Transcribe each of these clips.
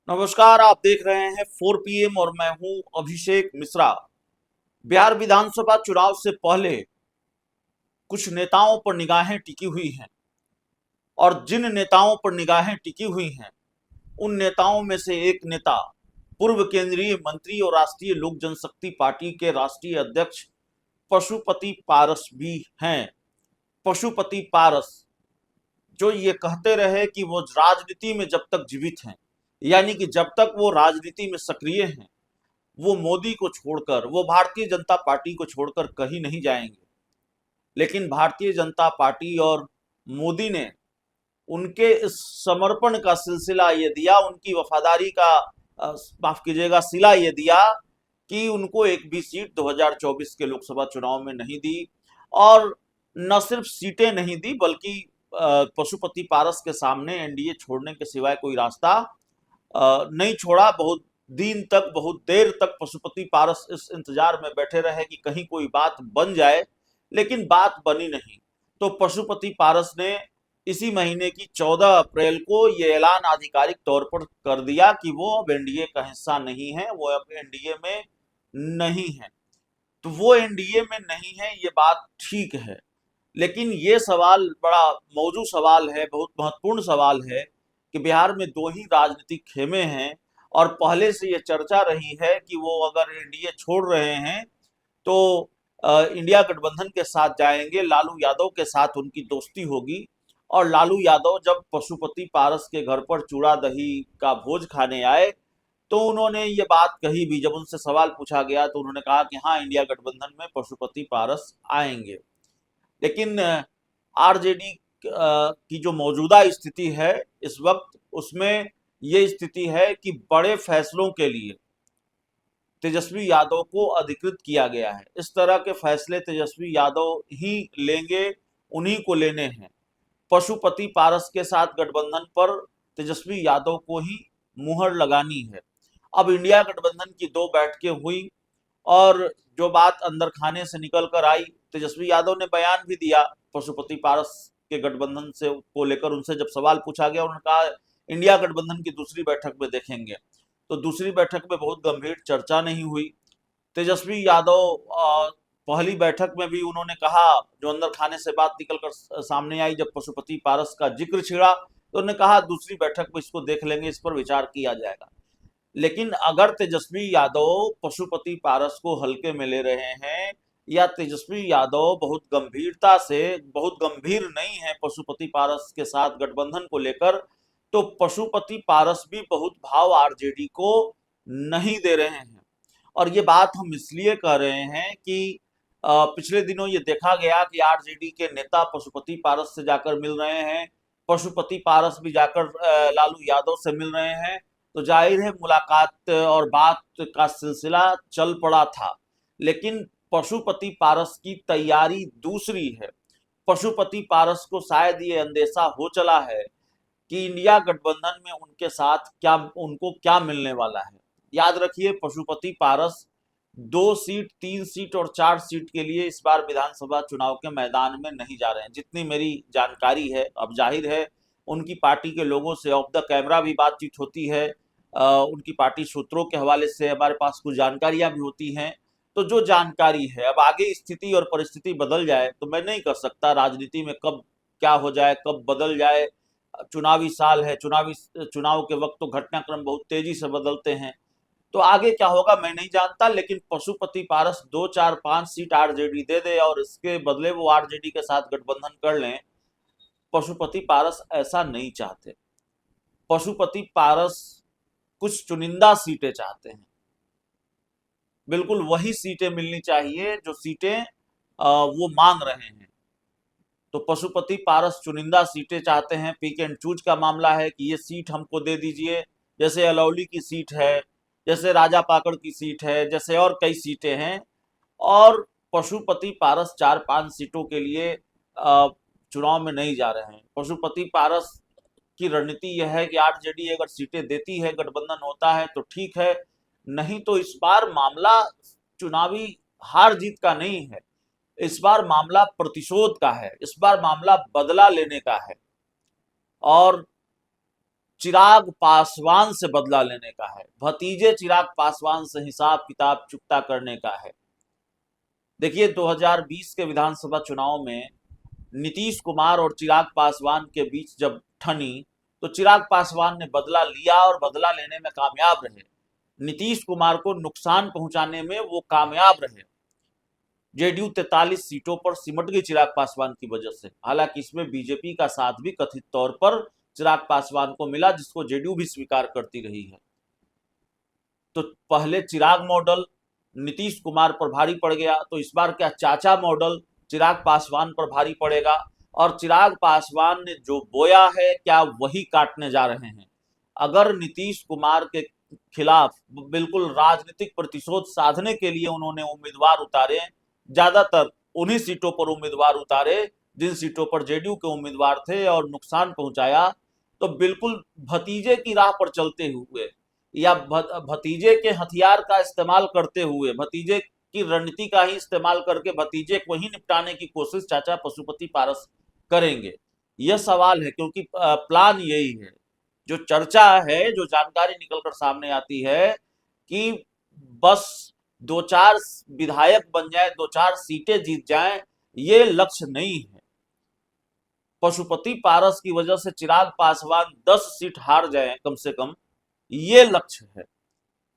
नमस्कार। आप देख रहे हैं 4 PM और मैं हूं अभिषेक मिश्रा। बिहार विधानसभा चुनाव से पहले कुछ नेताओं पर निगाहें टिकी हुई हैं और जिन नेताओं पर निगाहें टिकी हुई हैं उन नेताओं में से एक नेता पूर्व केंद्रीय मंत्री और राष्ट्रीय लोक जनशक्ति पार्टी के राष्ट्रीय अध्यक्ष पशुपति पारस भी हैं। पशुपति पारस जो ये कहते रहे कि वो राजनीति में जब तक जीवित हैं, यानी कि जब तक वो राजनीति में सक्रिय हैं, वो मोदी को छोड़कर, वो भारतीय जनता पार्टी को छोड़कर कहीं नहीं जाएंगे। लेकिन भारतीय जनता पार्टी और मोदी ने उनके इस समर्पण का सिलसिला ये दिया, उनकी वफादारी का माफ कीजिएगा सिला ये दिया कि उनको एक भी सीट 2024 के लोकसभा चुनाव में नहीं दी। और न सिर्फ सीटें नहीं दी बल्कि पशुपति पारस के सामने एनडीए छोड़ने के सिवाय कोई रास्ता नहीं छोड़ा। बहुत दिन तक, बहुत देर तक पशुपति पारस इस इंतजार में बैठे रहे कि कहीं कोई बात बन जाए, लेकिन बात बनी नहीं। तो पशुपति पारस ने इसी महीने की 14 अप्रैल को ये ऐलान आधिकारिक तौर पर कर दिया कि वो अब एनडीए का हिस्सा नहीं है, वो अब एनडीए में नहीं है। तो वो एनडीए में नहीं है, ये बात ठीक है, लेकिन ये सवाल बड़ा मौजू सवाल है, बहुत महत्वपूर्ण सवाल है कि बिहार में दो ही राजनीतिक खेमे हैं और पहले से ये चर्चा रही है कि वो अगर एनडीए छोड़ रहे हैं तो इंडिया गठबंधन के साथ जाएंगे, लालू यादव के साथ उनकी दोस्ती होगी। और लालू यादव जब पशुपति पारस के घर पर चूड़ा दही का भोज खाने आए तो उन्होंने ये बात कही भी, जब उनसे सवाल पूछा गया तो उन्होंने कहा कि हाँ, इंडिया गठबंधन में पशुपति पारस आएंगे। लेकिन आरजेडी की जो मौजूदा स्थिति है इस वक्त, उसमें ये स्थिति है कि बड़े फैसलों के लिए तेजस्वी यादव को अधिकृत किया गया है। इस तरह के फैसले तेजस्वी यादव ही लेंगे, उन्हीं को लेने हैं। पशुपति पारस के साथ गठबंधन पर तेजस्वी यादव को ही मुहर लगानी है। अब इंडिया गठबंधन की 2 बैठकें हुई और जो बात अंदर खाने से निकल कर आई, तेजस्वी यादव ने बयान भी दिया पशुपति पारस के गठबंधन से को लेकर। उनसे जब सवाल पूछा गया, उन्होंने कहा इंडिया गठबंधन की दूसरी बैठक में देखेंगे। तो दूसरी बैठक में बहुत गंभीर चर्चा नहीं हुई। तेजस्वी यादव पहली बैठक में भी उन्होंने कहा, जो अंदर खाने से बात निकलकर सामने आई, जब पशुपति पारस का जिक्र छिड़ा तो उन्होंने कहा दूसरी बैठक में इसको देख लेंगे, इस पर विचार किया जाएगा। लेकिन अगर तेजस्वी यादव पशुपति पारस को हल्के में ले रहे हैं या तेजस्वी यादव बहुत गंभीरता से, बहुत गंभीर नहीं है पशुपति पारस के साथ गठबंधन को लेकर, तो पशुपति पारस भी बहुत भाव आरजेडी को नहीं दे रहे हैं। और ये बात हम इसलिए कह रहे हैं कि पिछले दिनों ये देखा गया कि आरजेडी के नेता पशुपति पारस से जाकर मिल रहे हैं, पशुपति पारस भी जाकर लालू यादव से मिल रहे हैं। तो जाहिर है मुलाकात और बात का सिलसिला चल पड़ा था। लेकिन पशुपति पारस की तैयारी दूसरी है। पशुपति पारस को शायद ये अंदेशा हो चला है कि इंडिया गठबंधन में उनके साथ क्या, उनको क्या मिलने वाला है। याद रखिए, पशुपति पारस 2 सीट, 3 सीट और 4 सीट के लिए इस बार विधानसभा चुनाव के मैदान में नहीं जा रहे हैं, जितनी मेरी जानकारी है। अब जाहिर है उनकी पार्टी के लोगों से ऑफ द कैमरा भी बातचीत होती है, उनकी पार्टी सूत्रों के हवाले से हमारे पास कुछ जानकारियां भी होती हैं। तो जो जानकारी है, अब आगे स्थिति और परिस्थिति बदल जाए तो मैं नहीं कर सकता, राजनीति में कब क्या हो जाए, कब बदल जाए। चुनावी साल है, चुनाव के वक्त तो घटनाक्रम बहुत तेजी से बदलते हैं। तो आगे क्या होगा मैं नहीं जानता, लेकिन पशुपति पारस 2, 4, 5 सीट आरजेडी दे दे और इसके बदले वो आरजेडी के साथ गठबंधन कर लें, पशुपति पारस ऐसा नहीं चाहते। पशुपति पारस कुछ चुनिंदा सीटें चाहते हैं, बिल्कुल वही सीटें मिलनी चाहिए जो सीटें वो मांग रहे हैं। तो पशुपति पारस चुनिंदा सीटें चाहते हैं, पिक एंड चूज का मामला है कि ये सीट हमको दे दीजिए, जैसे अलौली की सीट है, जैसे राजा पाकड़ की सीट है, जैसे और कई सीटें हैं। और पशुपति पारस 4-5 सीटों के लिए चुनाव में नहीं जा रहे हैं। पशुपति पारस की रणनीति यह है कि आरजेडी अगर सीटें देती है, गठबंधन होता है तो ठीक है, नहीं तो इस बार मामला चुनावी हार जीत का नहीं है, इस बार मामला प्रतिशोध का है, इस बार मामला बदला लेने का है। और चिराग पासवान से बदला लेने का है, भतीजे चिराग पासवान से हिसाब किताब चुकता करने का है। देखिए 2020 के विधानसभा चुनाव में नीतीश कुमार और चिराग पासवान के बीच जब ठनी तो चिराग पासवान ने बदला लिया और बदला लेने में कामयाब रहे। नीतीश कुमार को नुकसान पहुंचाने में वो कामयाब रहे। जेडीयू 43 सीटों पर सिमट गई चिराग पासवान की वजह से। हालांकि इसमें बीजेपी का साथ भी कथित तौर पर चिराग पासवान को मिला, जिसको जेडीयू भी स्वीकार करती रही है। तो पहले चिराग मॉडल नीतीश कुमार पर भारी पड़ गया, तो इस बार क्या चाचा मॉडल चिराग पासवान पर भारी पड़ेगा? और चिराग पासवान ने जो बोया है क्या वही काटने जा रहे हैं? अगर नीतीश कुमार के खिलाफ बिल्कुल राजनीतिक प्रतिशोध साधने के लिए उन्होंने उम्मीदवार उतारे, ज्यादातर उन्हीं सीटों पर उम्मीदवार उतारे जिन सीटों पर जेडीयू के उम्मीदवार थे, और नुकसान पहुंचाया, तो बिल्कुल भतीजे की राह पर चलते हुए या भतीजे के हथियार का इस्तेमाल करते हुए, भतीजे की रणनीति का ही इस्तेमाल करके भतीजे को ही निपटाने की कोशिश चाचा पशुपति पारस करेंगे। यह सवाल है, क्योंकि प्लान यही है। जो चर्चा है, जो जानकारी निकलकर सामने आती है कि बस 2-4 विधायक बन जाए, 2-4 सीटें जीत जाएं, ये लक्ष्य नहीं है। पशुपति पारस की वजह से चिराग पासवान 10 सीट हार जाएं कम से कम, ये लक्ष्य है।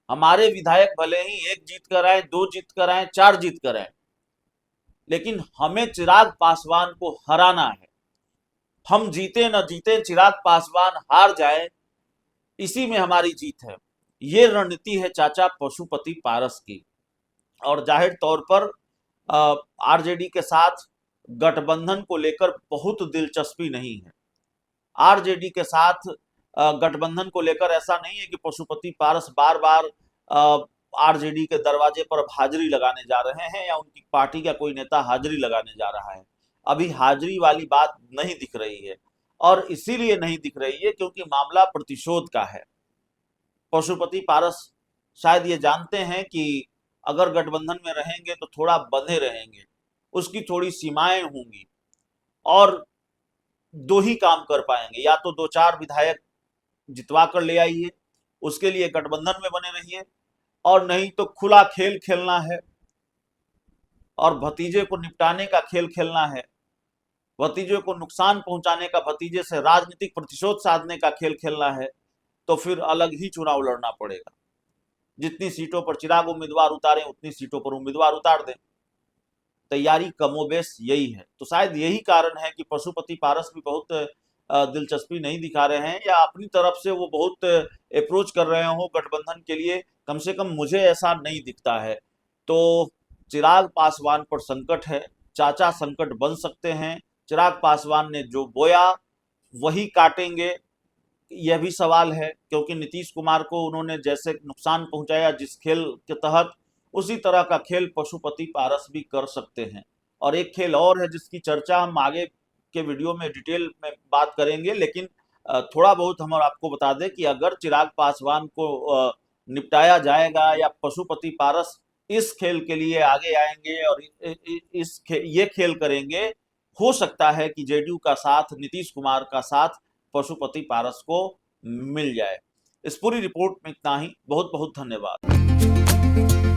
हमारे विधायक भले ही 1 जीत कर आए, 2 जीत कर आए, 4 जीत कर आए, लेकिन हमें चिराग पासवान को हराना है। हम जीते न जीते, चिराग पासवान हार जाए, इसी में हमारी जीत है। ये रणनीति है चाचा पशुपति पारस की। और जाहिर तौर पर आरजेडी के साथ गठबंधन को लेकर बहुत दिलचस्पी नहीं है। आरजेडी के साथ गठबंधन को लेकर ऐसा नहीं है कि पशुपति पारस बार बार आरजेडी के दरवाजे पर हाजिरी लगाने जा रहे हैं या उनकी पार्टी का कोई नेता हाजिरी लगाने जा रहा है। अभी हाजिरी वाली बात नहीं दिख रही है, और इसीलिए नहीं दिख रही है क्योंकि मामला प्रतिशोध का है। पशुपति पारस शायद ये जानते हैं कि अगर गठबंधन में रहेंगे तो थोड़ा बंधे रहेंगे, उसकी थोड़ी सीमाएं होंगी, और 2 ही काम कर पाएंगे, या तो 2-4 विधायक जितवा कर ले आइए, उसके लिए गठबंधन में बने रहिए, और नहीं तो खुला खेल खेलना है और भतीजे को निपटाने का खेल खेलना है, भतीजे को नुकसान पहुंचाने का, भतीजे से राजनीतिक प्रतिशोध साधने का खेल खेलना है, तो फिर अलग ही चुनाव लड़ना पड़ेगा। जितनी सीटों पर चिराग उम्मीदवार उतारें उतनी सीटों पर उम्मीदवार उतार दें। तैयारी कमोबेश यही है। तो शायद यही कारण है कि पशुपति पारस भी बहुत दिलचस्पी नहीं दिखा रहे हैं, या अपनी तरफ से वो बहुत अप्रोच कर रहे हो गठबंधन के लिए, कम से कम मुझे ऐसा नहीं दिखता है। तो चिराग पासवान पर संकट है, चाचा संकट बन सकते हैं। चिराग पासवान ने जो बोया वही काटेंगे, यह भी सवाल है, क्योंकि नीतीश कुमार को उन्होंने जैसे नुकसान पहुंचाया जिस खेल के तहत, उसी तरह का खेल पशुपति पारस भी कर सकते हैं। और एक खेल और है जिसकी चर्चा हम आगे के वीडियो में डिटेल में बात करेंगे, लेकिन थोड़ा बहुत हम आपको बता दें कि अगर चिराग पासवान को निपटाया जाएगा या पशुपति पारस इस खेल के लिए आगे आएंगे और ये खेल करेंगे, हो सकता है कि जेडीयू का साथ, नीतीश कुमार का साथ पशुपति पारस को मिल जाए। इस पूरी रिपोर्ट में इतना ही। बहुत बहुत धन्यवाद।